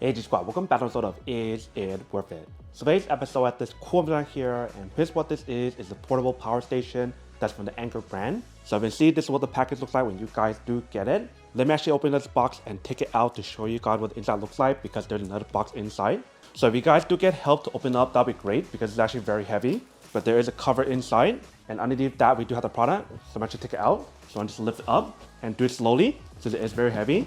Hey G Squad, welcome back to episode of Is It Worth It? So today's episode at this cool down here, and here's what this is a portable power station that's from the Anker brand. So you can see this is what the package looks like when you guys do get it. Let me actually open this box and take it out to show you guys what the inside looks like because there's another box inside. So if you guys do get help to open up, that'd be great because it's actually very heavy. But there is a cover inside, and underneath that we do have the product. So I'm actually take it out. So I'm just lift it up and do it slowly since it is very heavy.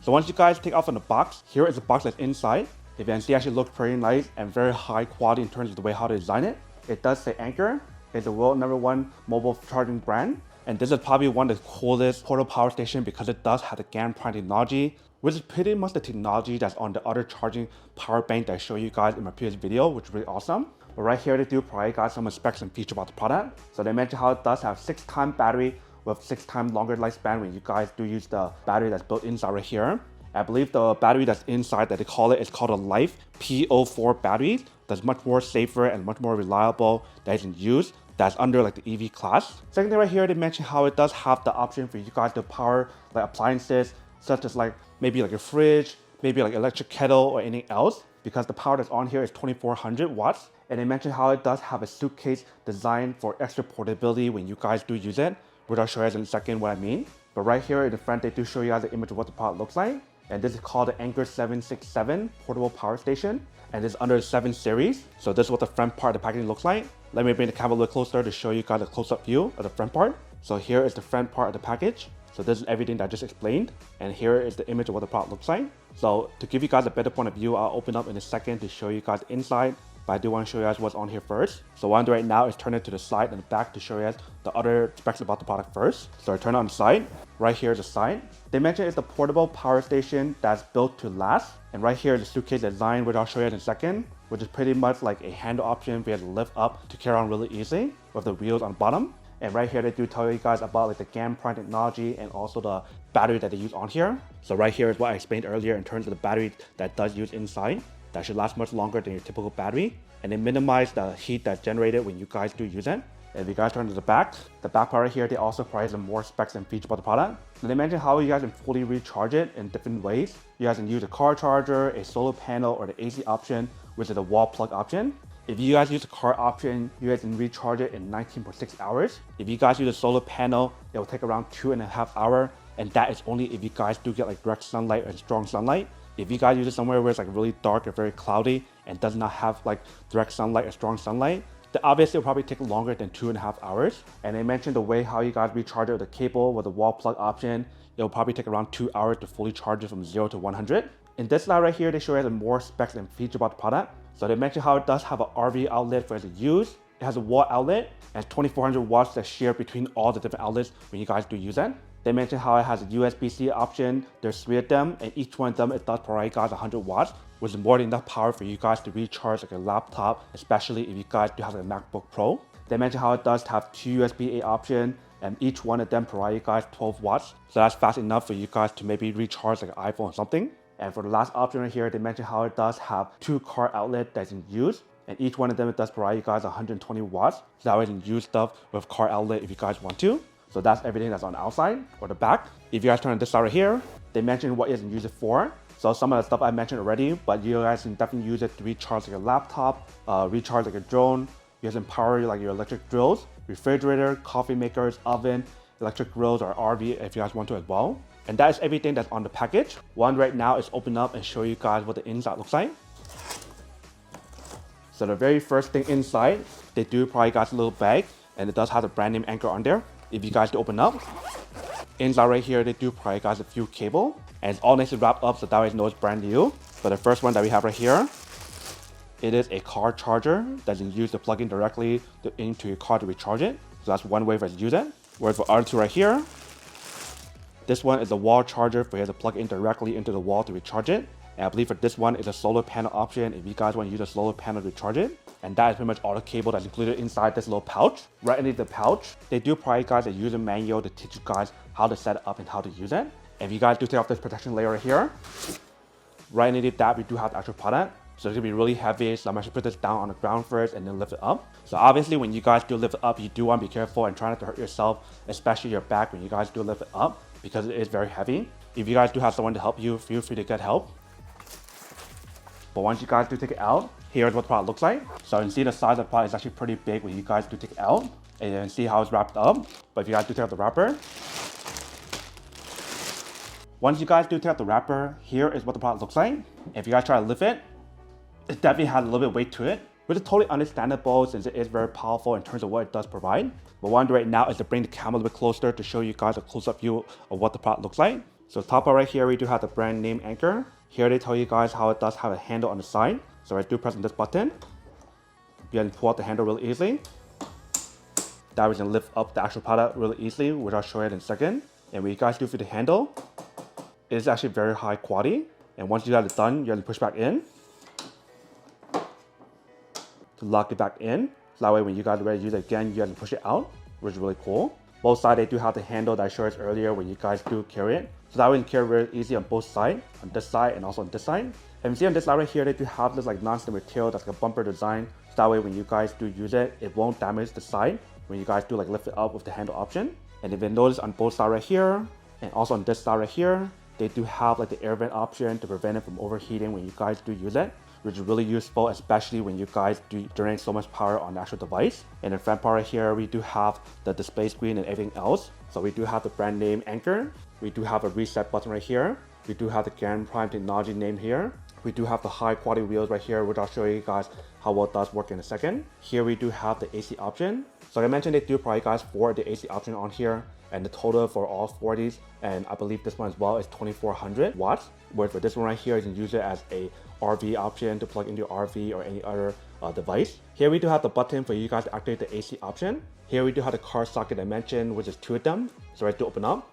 So once you guys take off from the box, here is the box that's inside. If you can see, it actually looks pretty nice and very high quality in terms of the way how to design it. It does say Anker. It's the world #1 mobile charging brand. And this is probably one of the coolest portable power station because it does have the GaN prime technology, which is pretty much the technology that's on the other charging power bank that I showed you guys in my previous video, which is really awesome. But right here, they do provide guys some specs and features about the product. So they mentioned how it does have 6x battery with 6x longer lifespan when you guys do use the battery that's built inside right here. I believe the battery that's inside that they call it is called a Life P04 battery. That's much more safer and much more reliable that you can use. That's under like the EV class. Second thing right here, they mentioned how it does have the option for you guys to power like appliances such as like maybe like a fridge, maybe like electric kettle or anything else, because the power that's on here is 2400 watts. And they mentioned how it does have a suitcase designed for extra portability when you guys do use it, which I'll show you guys in a second what I mean. But right here in the front, they do show you guys the image of what the product looks like. And this is called the Anker 767 portable power station. And it's under the 7 series. So this is what the front part of the packaging looks like. Let me bring the camera a little closer to show you guys a close-up view of the front part. So here is the front part of the package. So this is everything that I just explained. And here is the image of what the product looks like. So to give you guys a better point of view, I'll open up in a second to show you guys the inside. But I do want to show you guys what's on here first. So what I'm doing right now is turn it to the side and the back to show you guys the other specs about the product first. So I turn it on the side. Right here is the side. They mentioned it's a portable power station that's built to last. And right here is the suitcase design, which I'll show you in a second, which is pretty much like a handle option for you to lift up to carry on really easy with the wheels on the bottom. And right here, they do tell you guys about like the GaN prime technology and also the battery that they use on here. So right here is what I explained earlier in terms of the battery that does use inside. That should last much longer than your typical battery. And they minimize the heat that's generated when you guys do use it. And if you guys turn to the back part right here, they also provide some more specs and features about the product. And they mentioned how you guys can fully recharge it in different ways. You guys can use a car charger, a solar panel, or the AC option, which is a wall plug option. If you guys use the car option, you guys can recharge it in 19.6 hours. If you guys use a solar panel, it will take around 2.5 hours. And that is only if you guys do get like direct sunlight or strong sunlight. If you guys use it somewhere where it's like really dark or very cloudy and does not have like direct sunlight or strong sunlight, then obviously it'll probably take longer than 2.5 hours. And they mentioned the way how you guys recharge it with the cable with the wall plug option, it'll probably take around 2 hours to fully charge it from 0 to 100. In this slide right here, they show you the more specs and features about the product. So they mentioned how it does have an RV outlet for it to use. It has a wall outlet and 2400 watts that's shared between all the different outlets when you guys do use it. They mentioned how it has a USB-C option. There's 3 of them, and each one of them, it does provide guys 100 watts, which is more than enough power for you guys to recharge like a laptop, especially if you guys do have a MacBook Pro. They mentioned how it does have 2 USB-A options, and each one of them provide you guys 12 watts. So that's fast enough for you guys to maybe recharge like an iPhone or something. And for the last option right here, they mentioned how it does have 2 car outlets that you can use. And each one of them, it does provide you guys 120 watts. So that way you can use stuff with car outlet if you guys want to. So that's everything that's on the outside or the back. If you guys turn this side right here, they mentioned what you can use it for. So some of the stuff I mentioned already, but you guys can definitely use it to recharge like a laptop, recharge like a drone. You guys can power like your electric grills, refrigerator, coffee makers, oven, electric grills, or RV if you guys want to as well. And that is everything that's on the package. One right now is open up and show you guys what the inside looks like. So the very first thing inside, they do provide guys a little bag, and it does have the brand name Anker on there. If you guys do open up, inside right here, they do provide guys a few cable, and it's all nicely wrapped up so that way you know it's brand new. But the first one that we have right here, it is a car charger that you can use to plug in directly into your car to recharge it. So that's one way for us to use it. Whereas for other two right here, this one is a wall charger for you to plug in directly into the wall to recharge it. And I believe for this one is a solar panel option if you guys want to use a solar panel to charge it. And that is pretty much all the cable that's included inside this little pouch. Right underneath the pouch, they do provide guys a user manual to teach you guys how to set it up and how to use it. And if you guys do take off this protection layer right here, right underneath that, we do have the actual product. So it's gonna be really heavy, so I'm actually put this down on the ground first and then lift it up. So obviously when you guys do lift it up, you do want to be careful and try not to hurt yourself, especially your back when you guys do lift it up, because it is very heavy. If If you guys do have someone to help you, feel free to get help. But once you guys do take it out, here's what the product looks like. So you can see the size of the product is actually pretty big when you guys do take it out. And you can see how it's wrapped up. But if you guys do take out the wrapper, once you guys do take out the wrapper, here is what the product looks like. If you guys try to lift it, it definitely has a little bit of weight to it, which is totally understandable since it is very powerful in terms of what it does provide. But what I'm doing right now is to bring the camera a little bit closer to show you guys a close-up view of what the product looks like. So top part right here, we do have the brand name Anker. Here they tell you guys how it does have a handle on the side. So I do press on this button. You can pull out the handle really easily. That way we can lift up the actual product really easily, which I'll show you in a second. And when you guys do for the handle, it is actually very high quality. And once you got it done, you have to push back in to lock it back in. So that way when you guys are ready to use it again, you have to push it out, which is really cool. Both sides, they do have the handle that I showed you earlier when you guys do carry it. So that way you can carry really easy on both sides, on this side and also on this side. And you see on this side right here, they do have this like non-stick material that's like a bumper design. So that way when you guys do use it, it won't damage the side when you guys do like lift it up with the handle option. And if you notice on both sides right here, and also on this side right here, they do have like the air vent option to prevent it from overheating when you guys do use it, which is really useful, especially when you guys do generate so much power on the actual device. And in the front part right here, we do have the display screen and everything else. So we do have the brand name Anker. We do have a reset button right here. We do have the GaN Prime technology name here. We do have the high quality wheels right here, which I'll show you guys how well it does work in a second. Here we do have the AC option. So like I mentioned, they do provide guys for the AC option on here, and the total for all 4 of these, and I believe this one as well, is 2400 watts. Whereas for this one right here, you can use it as a RV option to plug into your RV or any other device. Here we do have the button for you guys to activate the AC option. Here we do have the car socket I mentioned, which is 2 of them. So right to open up,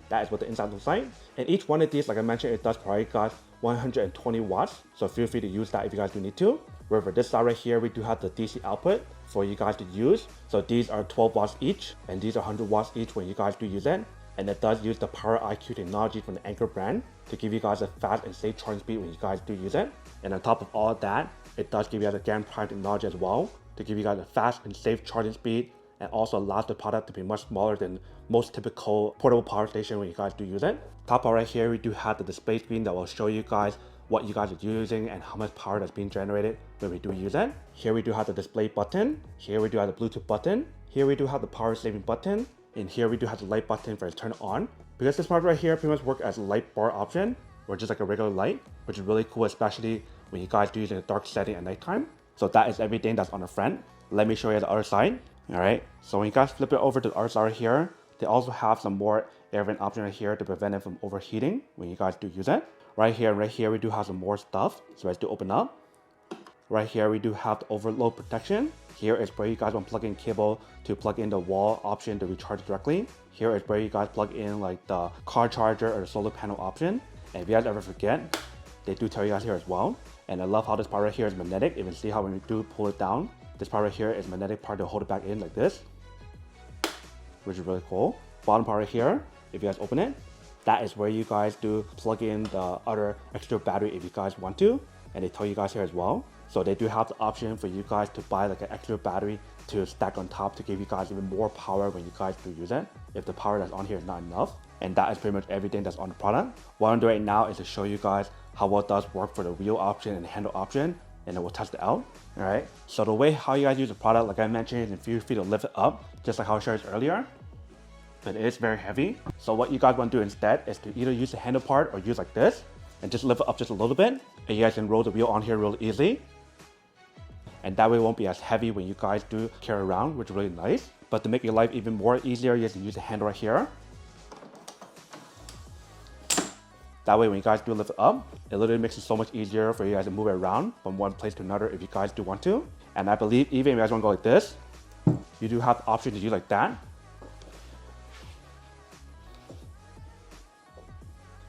that is what the inside looks like. And each one of these, like I mentioned, it does provide guys 120 watts. So feel free to use that if you guys do need to. Where for this side right here, we do have the DC output for you guys to use. So these are 12 watts each, and these are 100 watts each when you guys do use it. And it does use the Power IQ technology from the Anker brand to give you guys a fast and safe charging speed when you guys do use it. And on top of all of that, it does give you guys a GaN Prime technology as well to give you guys a fast and safe charging speed, and also allows the product to be much smaller than most typical portable power station when you guys do use it. Top part right here, we do have the display screen that will show you guys what you guys are using and how much power that's being generated when we do use it. Here we do have the display button. Here we do have the Bluetooth button. Here we do have the power saving button. And here we do have the light button for it to turn on. Because this part right here pretty much works as a light bar option, or just like a regular light, which is really cool, especially when you guys do use it in a dark setting at nighttime. So that is everything that's on the front. Let me show you the other side. All right, so when you guys flip it over to the other side right here, they also have some more air vent option right here to prevent it from overheating when you guys do use it. Right here, we do have some more stuff. So let's do open up. Right here, we do have the overload protection. Here is where you guys want to plug in cable to plug in the wall option to recharge directly. Here is where you guys plug in like the car charger or the solar panel option. And if you guys ever forget, they do tell you guys here as well. And I love how this part right here is magnetic. You can see how when you do pull it down, this part right here is magnetic part to hold it back in like this, which is really cool. Bottom part right here, if you guys open it, that is where you guys do plug in the other extra battery if you guys want to. And they tell you guys here as well. So they do have the option for you guys to buy like an extra battery to stack on top to give you guys even more power when you guys do use it, if the power that's on here is not enough. And that is pretty much everything that's on the product. What I'm doing right now is to show you guys how well it does work for the wheel option and the handle option, and then we'll test it out. All right, so the way how you guys use the product, like I mentioned, is feel free to lift it up, just like how I showed you earlier. But it is very heavy. So what you guys want to do instead is to either use the handle part or use like this, and just lift it up just a little bit, and you guys can roll the wheel on here really easily. And that way it won't be as heavy when you guys do carry around, which is really nice. But to make your life even more easier, you guys can use the handle right here. That way when you guys do lift it up, it literally makes it so much easier for you guys to move it around from one place to another if you guys do want to. And I believe even if you guys want to go like this, you do have the option to use like that.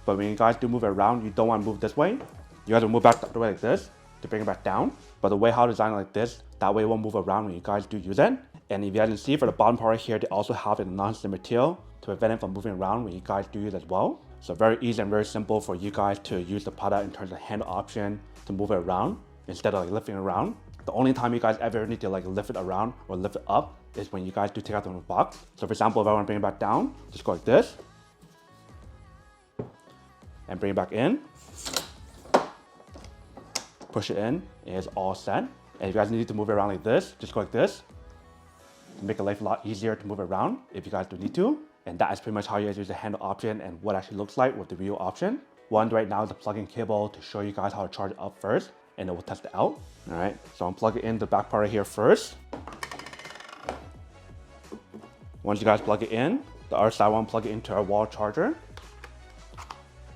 But when you guys do move it around, you don't want to move this way. You guys will move back the way like this to bring it back down. But the way how to design it like this, that way it won't move around when you guys do use it. And if you guys can see for the bottom part right here, they also have a non-stick material to prevent it from moving around when you guys do use it as well. So very easy and very simple for you guys to use the product in terms of handle option to move it around instead of like lifting it around. The only time you guys ever need to like lift it around or lift it up is when you guys do take out the box. So for example, if I want to bring it back down, just go like this. and bring it back in. Push it in, and it's all set. And if you guys need to move it around like this, just go like this. Make it life a lot easier to move it around if you guys do need to. And that is pretty much how you guys use the handle option and what it actually looks like with the wheel option. One right now is the plug-in cable to show you guys how to charge it up first, and then we'll test it out. All right, so I'm plugging in the back part right here first. Once you guys plug it in, the other side one plug it into our wall charger.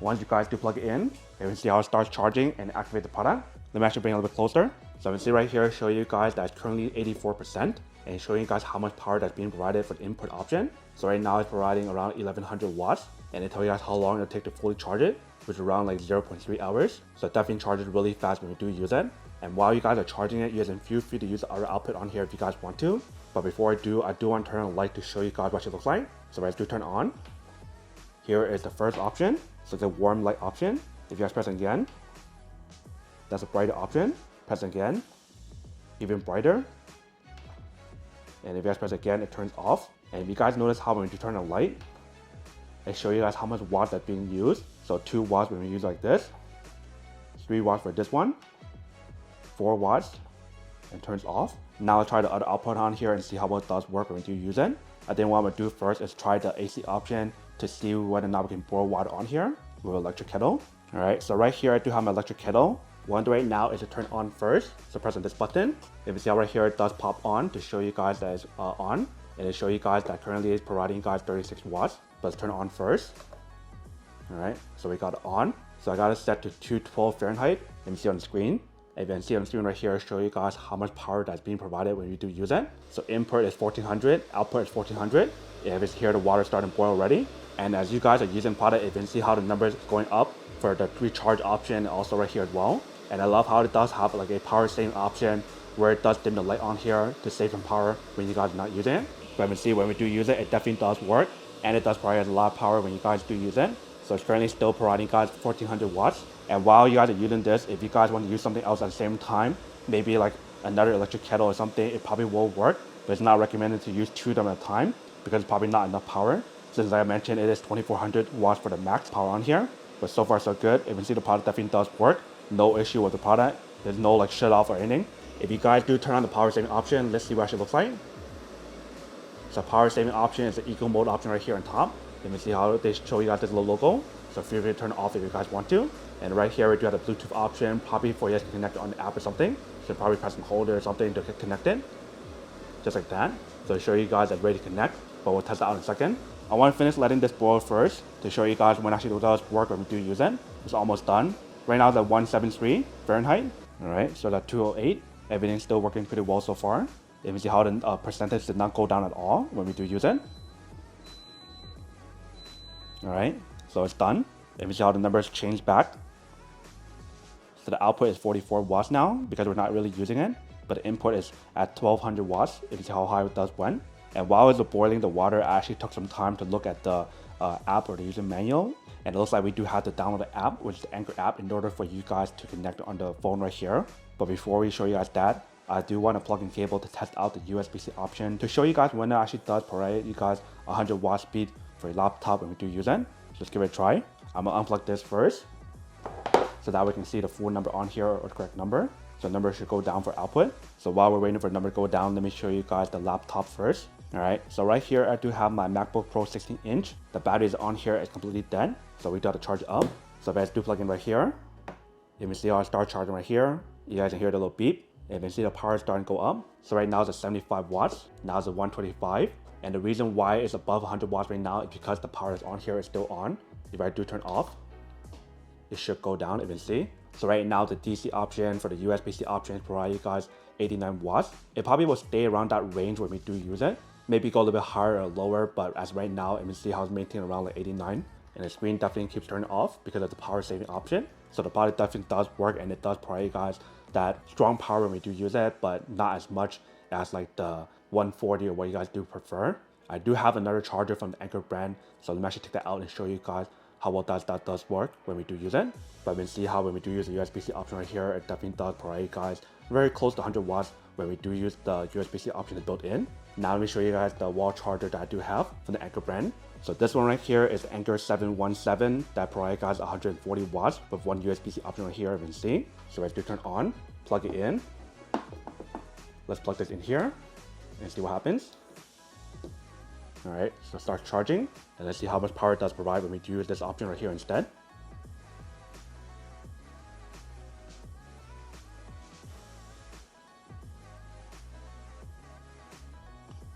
Once you guys do plug it in, you can see how it starts charging and activate the product. Let me actually bring it a little bit closer. So you can see right here, show you guys that it's currently 84%, and showing you guys how much power that's being provided for the input option. So right now it's providing around 1100 watts, and it tells you guys how long it'll take to fully charge it, which is around like 0.3 hours. So it definitely charges really fast when you do use it. And while you guys are charging it, you guys can feel free to use the other output on here if you guys want to. But before I do want to turn on the light to show you guys what it looks like. So let's do turn on. Here is the first option. So the warm light option. If you guys press again, that's a brighter option. Press again, even brighter. And if you guys press again, it turns off. And if you guys notice how when you turn on the light, I show you guys how much watts that's being used. So 2 watts when we use like this, 3 watts for this one, 4 watts, and turns off. Now I'll try the other output on here and see how well it does work when we do use it. I think what I'm gonna do first is try the AC option to see whether or not we can boil water on here with an electric kettle. All right, so right here I do have my electric kettle. What I'm doing right now is to turn on first. So press on this button. If you see how right here it does pop on to show you guys that it's on. And it show you guys that currently is providing you guys 36 watts. But let's turn it on first. All right, so we got it on. So I got it set to 212 Fahrenheit. Let me see on the screen. And you can see on the screen right here, show you guys how much power that's being provided when you do use it. So input is 1400, output is 1400. If it's here, the water starting to boil already. And as you guys are using product, you can see how the numbers is going up for the recharge option, also right here as well. And I love how it does have like a power saving option where it does dim the light on here to save some power when you guys are not using it. But you can see when we do use it, it definitely does work. And it does provide a lot of power when you guys do use it. So it's currently still providing you guys 1400 watts. And while you guys are using this, if you guys want to use something else at the same time, maybe like another electric kettle or something, it probably will work. But it's not recommended to use 2 of them at a time because it's probably not enough power. Since I mentioned it is 2400 watts for the max power on here. But so far so good. You can see the product definitely does work. No issue with the product. There's no like shut off or anything. If you guys do turn on the power saving option, let's see what it looks like. So power saving option is the eco mode option right here on top. Let me see how they show you guys this little logo. So feel free to turn it off if you guys want to. And right here we do have the Bluetooth option, probably for you guys to connect it on the app or something. So probably press and hold it or something to connect it. Just like that. So to show you guys it's ready to connect, but we'll test it out in a second. I want to finish letting this boil first to show you guys when actually it does work when we do use it. It's almost done. Right now it's at 173 Fahrenheit. All right, so that's 208. Everything's still working pretty well so far. You can see how the percentage did not go down at all when we do use it. All right, so it's done. You can see how the numbers change back. So the output is 44 watts now because we're not really using it, but the input is at 1200 watts. You can see how high it does went. And while it was boiling the water, I actually took some time to look at the app or the user manual. And it looks like we do have to download the app, which is the Anker app, in order for you guys to connect on the phone right here. But before we show you guys that, I do want to plug in cable to test out the USB-C option to show you guys when it actually does provide you guys 100 watt speed for your laptop when we do use it. So let's give it a try. I'm gonna unplug this first so that we can see the full number on here or the correct number. So the number should go down for output. So while we're waiting for the number to go down, let me show you guys the laptop first. All right, so right here I do have my MacBook Pro 16-inch. The battery is on here, it's completely dead. So we do have to charge it up. So if I do plug in right here, you can see how I start charging right here. You guys can hear the little beep. You can see the power is starting to go up. So right now it's at 75 watts. Now it's at 125. And the reason why it's above 100 watts right now is because the power is on here is still on. If I do turn off, it should go down, you can see. So right now the DC option for the USB-C option provide you guys 89 watts. It probably will stay around that range when we do use it. Maybe go a little bit higher or lower, but as right now, you can see how it's maintained around like 89. And the screen definitely keeps turning off because of the power saving option. So the product definitely does work and it does provide you guys that strong power when we do use it, but not as much as like the 140 or what you guys do prefer. I do have another charger from the Anker brand, so let me actually take that out and show you guys how well that does work when we do use it. But we can see how when we do use the USB-C option right here, it definitely does provide you guys very close to 100 watts when we do use the USB-C option built in. Now let me show you guys the wall charger that I do have from the Anker brand. So this one right here is Anker 717 that provides guys 140 watts with one USB-C option right here, you can see. So as you turn on, plug it in. Let's plug this in here and see what happens. All right, so start charging, and let's see how much power it does provide when we use this option right here instead.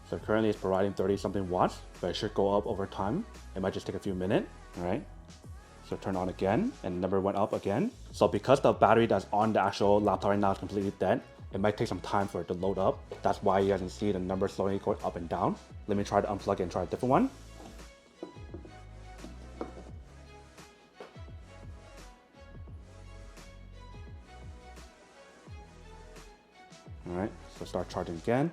So currently it's providing 30 something watts, but it should go up over time. It might just take a few minutes, all right? So turn on again, and the number went up again. So because the battery that's on the actual laptop right now is completely dead, it might take some time for it to load up. That's why you guys can see the number slowly going up and down. Let me try to unplug it and try a different one. All right, so start charging again.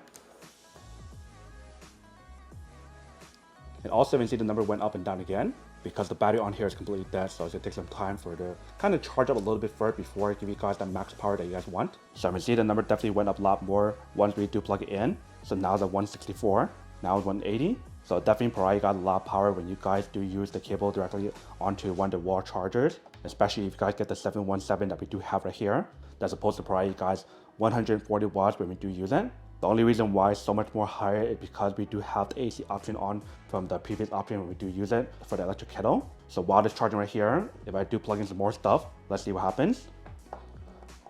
And also you can see the number went up and down again because the battery on here is completely dead, so it's gonna take some time for it to kind of charge up a little bit first before I give you guys that max power that you guys want. So you can see the number definitely went up a lot more once we do plug it in. So now it's at 164, now it's 180. So it definitely provides you guys a lot of power when you guys do use the cable directly onto one of the wall chargers, especially if you guys get the 717 that we do have right here. That's supposed to provide you guys 140 watts when we do use it. The only reason why it's so much more higher is because we do have the AC option on from the previous option when we do use it for the electric kettle. So while it's charging right here, if I do plug in some more stuff, let's see what happens.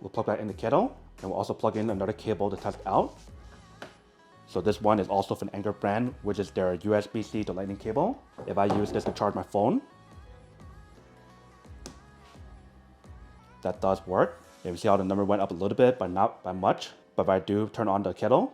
We'll plug that in the kettle, and we'll also plug in another cable to test out. So this one is also from Anker brand, which is their USB-C to lightning cable. If I use this to charge my phone, that does work. You can see how the number went up a little bit, but not by much. But if I do turn on the kettle,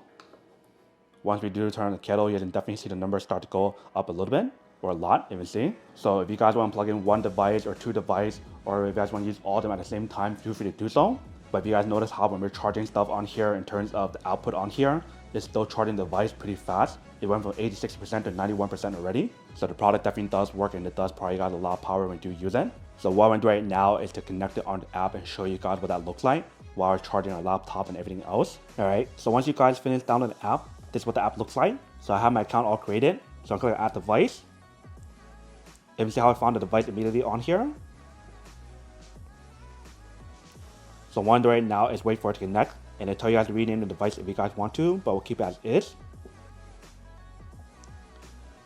once we do turn on the kettle, you can definitely see the numbers start to go up a little bit, or a lot, you can see. So if you guys want to plug in one device or two devices, or if you guys want to use all of them at the same time, feel free to do so. But if you guys notice how when we're charging stuff on here in terms of the output on here, it's still charging the device pretty fast. It went from 86% to 91% already. So the product definitely does work, and it does provide you guys a lot of power when you do use it. So what I'm going to do right now is to connect it on the app and show you guys what that looks like while we're charging our laptop and everything else. All right, so once you guys finish downloading the app, this is what the app looks like. So I have my account all created. So I'm going to add device. And you see how I found the device immediately on here. So what I'm doing right now is wait for it to connect, and it'll tell you guys to rename the device if you guys want to, but we'll keep it as is.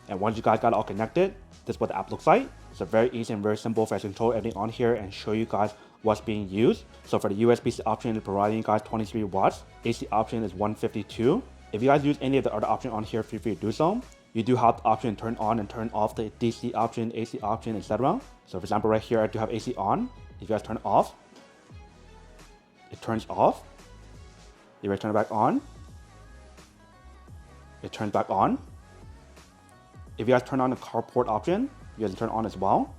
And once you guys got it all connected, this is what the app looks like. So very easy and very simple for us to control everything on here and show you guys what's being used. So for the USB-C option, it's providing you guys 23 watts. AC option is 152. If you guys use any of the other options on here, feel free to do so. You do have the option to turn on and turn off the DC option, AC option, etc. So for example, right here, I do have AC on. If you guys turn it off, it turns off. If I turn it back on, it turns back on. If you guys turn on the carport option, you guys can turn on as well.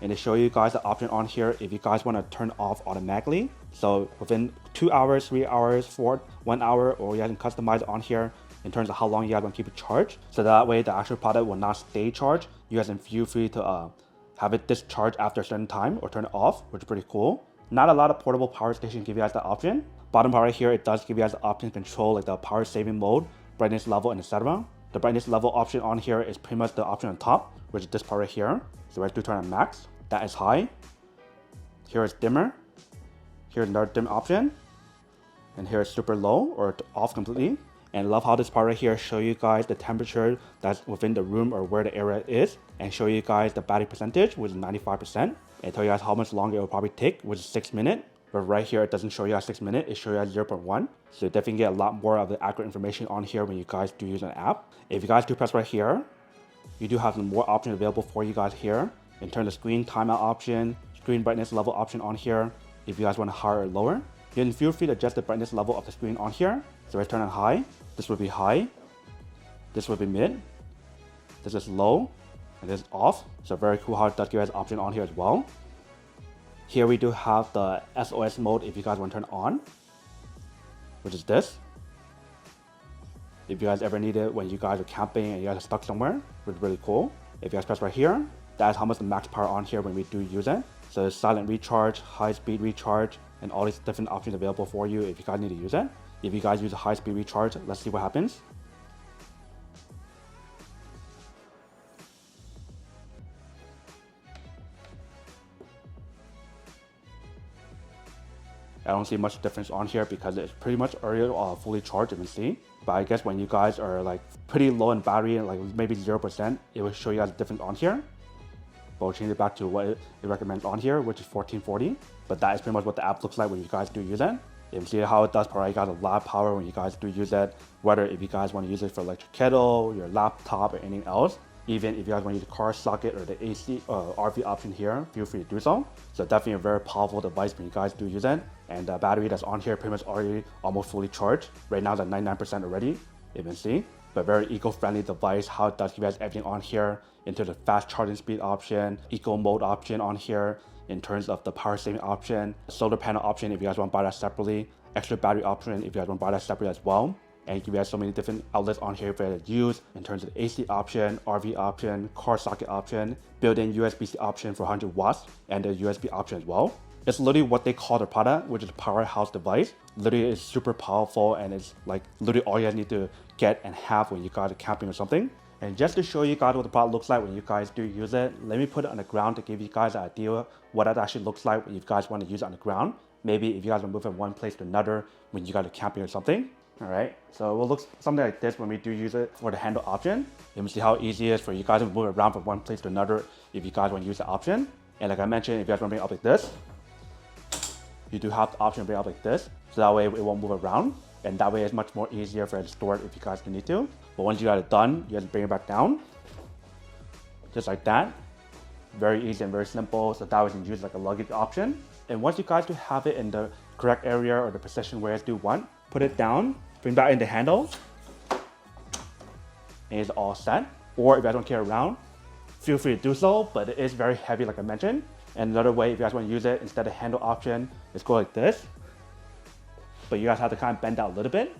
And they show you guys the option on here if you guys want to turn off automatically. So within 2 hours, 3 hours, 1 hour, or you guys can customize it on here in terms of how long you guys want to keep it charged. So that way the actual product will not stay charged. You guys can feel free to have it discharge after a certain time or turn it off, which is pretty cool. Not a lot of portable power stations give you guys that option. Bottom part right here, it does give you guys the option to control like the power saving mode, brightness level, and etc. The brightness level option on here is pretty much the option on top, which is this part right here. So I do turn on max, that is high. Here is dimmer. Here's another dim option. And here is super low or off completely. And I love how this part right here show you guys the temperature that's within the room or where the area is, and show you guys the battery percentage, which is 95%. And tell you guys how much longer it will probably take, which is 6 minutes. But right here, it doesn't show you guys 6 minutes, it shows you guys 0.1. So you definitely get a lot more of the accurate information on here when you guys do use an app. If you guys do press right here, you do have some more options available for you guys here. In terms of screen timeout option, screen brightness level option on here. If you guys want to higher or lower, you can feel free to adjust the brightness level of the screen on here. So if I turn on high, this would be high, this would be mid, this is low, and this is off. So very cool how it does give us option on here as well. Here we do have the SOS mode if you guys want to turn on, which is this. If you guys ever need it when you guys are camping and you guys are stuck somewhere, which is really cool. If you guys press right here, that is how much the max power on here when we do use it. So there's silent recharge, high speed recharge, and all these different options available for you if you guys need to use it. If you guys use a high speed recharge, let's see what happens. I don't see much difference on here because it's pretty much already fully charged, you can see. But I guess when you guys are like pretty low in battery, like maybe 0%, it will show you guys the difference on here. But we'll change it back to what it recommends on here, which is 1440. But that is pretty much what the app looks like when you guys do use it. You can see how it does provide you guys a lot of power when you guys do use it, whether if you guys want to use it for electric kettle, your laptop, or anything else. Even if you guys want to use the car socket or the AC RV option here, feel free to do so. So definitely a very powerful device when you guys do use it. And the battery that's on here pretty much already almost fully charged. Right now it's at 99% already, you can see. But very eco-friendly device, how it does give you guys everything on here into the fast charging speed option, eco mode option on here, in terms of the power saving option, solar panel option if you guys want to buy that separately, extra battery option if you guys want to buy that separately as well. And you guys so many different outlets on here for you to use in terms of the AC option, RV option, car socket option, built-in USB-C option for 100 watts, and the USB option as well. It's literally what they call the product, which is a Powerhouse device. Literally it's super powerful and it's like literally all you guys need to get and have when you guys are camping or something. And just to show you guys what the product looks like when you guys do use it, let me put it on the ground to give you guys an idea what it actually looks like when you guys want to use it on the ground. Maybe if you guys want to move from one place to another when you guys are camping or something. Alright, so it will look something like this when we do use it for the handle option. You can see how easy it is for you guys to move around from one place to another if you guys want to use the option. And like I mentioned, if you guys want to bring it up like this, you do have the option to bring it up like this. So that way it won't move around. And that way it's much more easier for you to store it if you guys need to. But once you got it done, you just bring it back down. Just like that. Very easy and very simple. So that way you can use like a luggage option. And once you guys do have it in the correct area or the position where you do want, put it down, bring back in the handle, and it's all set. Or if you guys don't carry around, feel free to do so, but it is very heavy like I mentioned. And another way, if you guys want to use it, instead of handle option, is go like this. But you guys have to kind of bend out a little bit.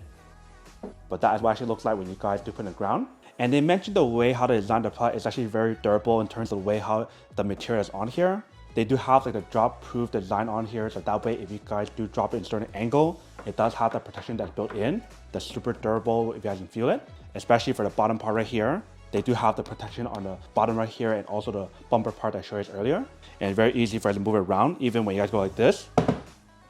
But that is what it actually looks like when you guys do put it on the ground. And they mentioned the way how they design the product is actually very durable in terms of the way how the material is on here. They do have like a drop-proof design on here, so that way if you guys do drop it in a certain angle, it does have the protection that's built in. That's super durable if you guys can feel it. Especially for the bottom part right here. They do have the protection on the bottom right here and also the bumper part that I showed you earlier. And it's very easy for us to move it around, even when you guys go like this,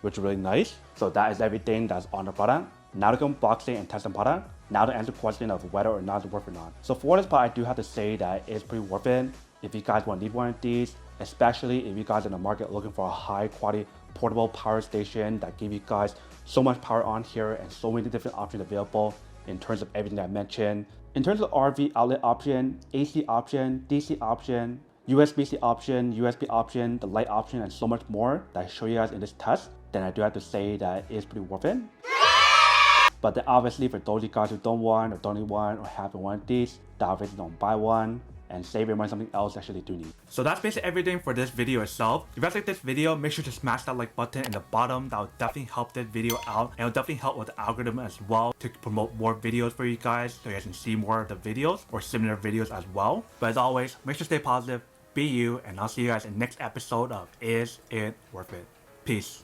which is really nice. So that is everything that's on the product. Now to go unboxing and test the product. Now to answer the question of whether or not it's worth it or not. So for this part, I do have to say that it's pretty worth it. If you guys want to need one of these, especially if you guys are in the market looking for a high quality portable power station that give you guys so much power on here and so many different options available in terms of everything that I mentioned. In terms of RV outlet option, AC option, DC option, USB-C option, USB option, the light option, and so much more that I show you guys in this test, then I do have to say that it is pretty worth it. But then obviously for those of you guys who don't want or don't need one or have one of these, that obviously don't buy one and save your money on something else that you actually do need. So that's basically everything for this video itself. If you guys like this video, make sure to smash that like button in the bottom. That will definitely help this video out, and it'll definitely help with the algorithm as well to promote more videos for you guys so you guys can see more of the videos or similar videos as well. But as always, make sure to stay positive, be you, and I'll see you guys in the next episode of Is It Worth It? Peace.